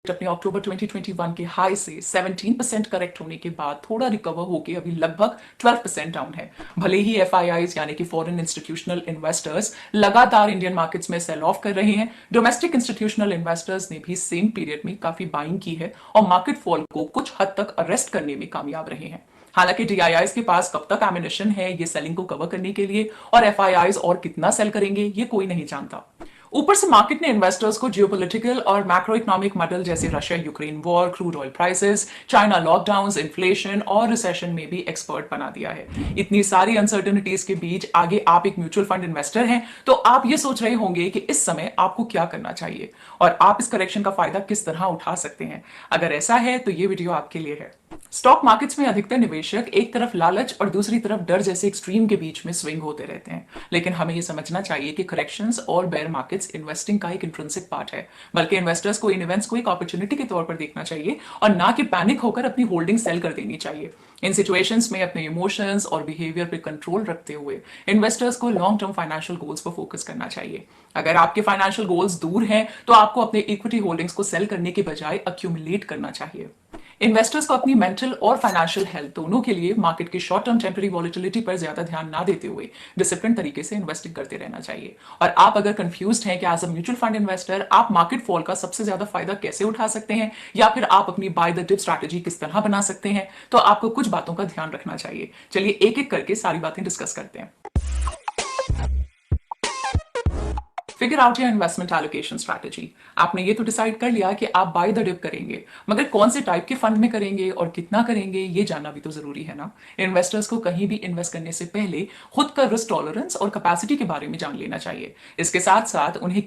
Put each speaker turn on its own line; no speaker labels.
अपने अक्टूबर 2021 के हाई से 17% करेक्ट होने के बाद थोड़ा रिकवर होकर अभी लगभग 12% डाउन है। भले ही एफआईआईज यानी कि फॉरेन इंस्टीट्यूशनल इन्वेस्टर्स लगातार इंडियन मार्केट्स में सेल ऑफ कर रहे हैं, डोमेस्टिक इंस्टीट्यूशनल इन्वेस्टर्स ने भी सेम पीरियड में काफी बाइंग की है और मार्केट फॉल को कुछ हद तक अरेस्ट करने में कामयाब रहे हैं। हालांकि डीआईआईज के पास कब तक एमिनेशन है ये सेलिंग को कवर करने के लिए और एफआईआईज और कितना सेल करेंगे ये कोई नहीं जानता। ऊपर से मार्केट ने इन्वेस्टर्स को जियोपॉलिटिकल और मैक्रो इकोनॉमिक मॉडल जैसे Russia Ukraine war, crude oil prices, China lockdown, inflation और रिसेशन में भी एक्सपर्ट बना दिया है। इतनी सारी अनसर्टेनिटीज के बीच आगे आप एक म्यूचुअल फंड इन्वेस्टर हैं तो आप ये सोच रहे होंगे कि इस समय आपको क्या करना चाहिए और आप इस करेक्शन का फायदा किस तरह उठा सकते हैं। अगर ऐसा है तो ये वीडियो आपके लिए है। स्टॉक मार्केट्स में अधिकतर निवेशक एक तरफ लालच और दूसरी तरफ डर जैसे एक्सट्रीम के बीच में स्विंग होते रहते हैं, लेकिन हमें यह समझना चाहिए कि करेक्शंस और बेयर मार्केट्स इन्वेस्टिंग का एक इंट्रिंसिक पार्ट है। बल्कि इन्वेस्टर्स को इन इवेंट्स को एक अपॉर्चुनिटी के तौर पर देखना चाहिए और ना कि पैनिक होकर अपनी होल्डिंग सेल कर देनी चाहिए। इन सिचुएशंस में अपने इमोशंस और बिहेवियर पर कंट्रोल रखते हुए इन्वेस्टर्स को लॉन्ग टर्म फाइनेंशियल गोल्स पर फोकस करना चाहिए। अगर आपके फाइनेंशियल गोल्स दूर हैं तो आपको अपने इक्विटी होल्डिंग्स को सेल करने के बजाय अक्यूमुलेट करना चाहिए। इन्वेस्टर्स को अपनी मेंटल और फाइनेंशियल हेल्थ दोनों के लिए मार्केट की शॉर्ट टर्म टेम्पररी वॉलिटिलिटी पर ज्यादा ध्यान ना देते हुए डिसिप्लिन तरीके से इन्वेस्टिंग करते रहना चाहिए। और आप अगर कंफ्यूज्ड हैं कि as a mutual fund investor आप मार्केट फॉल का सबसे ज्यादा फायदा कैसे उठा सकते हैं या फिर आप अपनी बाय द डिप स्ट्रैटेजी किस तरह बना सकते हैं, तो आपको कुछ बातों का ध्यान रखना चाहिए। चलिए एक एक करके सारी बातें डिस्कस करते हैं। Figure out your investment allocation strategy. आपने ये तो डिसाइड कर लिया कि आप बाय द डिप करेंगे, मगर कौन से टाइप के फंड में करेंगे और कितना करेंगे ये जानना भी तो जरूरी है ना। इन्वेस्टर्स को कहीं भी इन्वेस्ट करने से पहले खुद का रिस्क टॉलरेंस और कैपेसिटी के बारे में जान लेना चाहिए। इसके साथ साथ उन्हें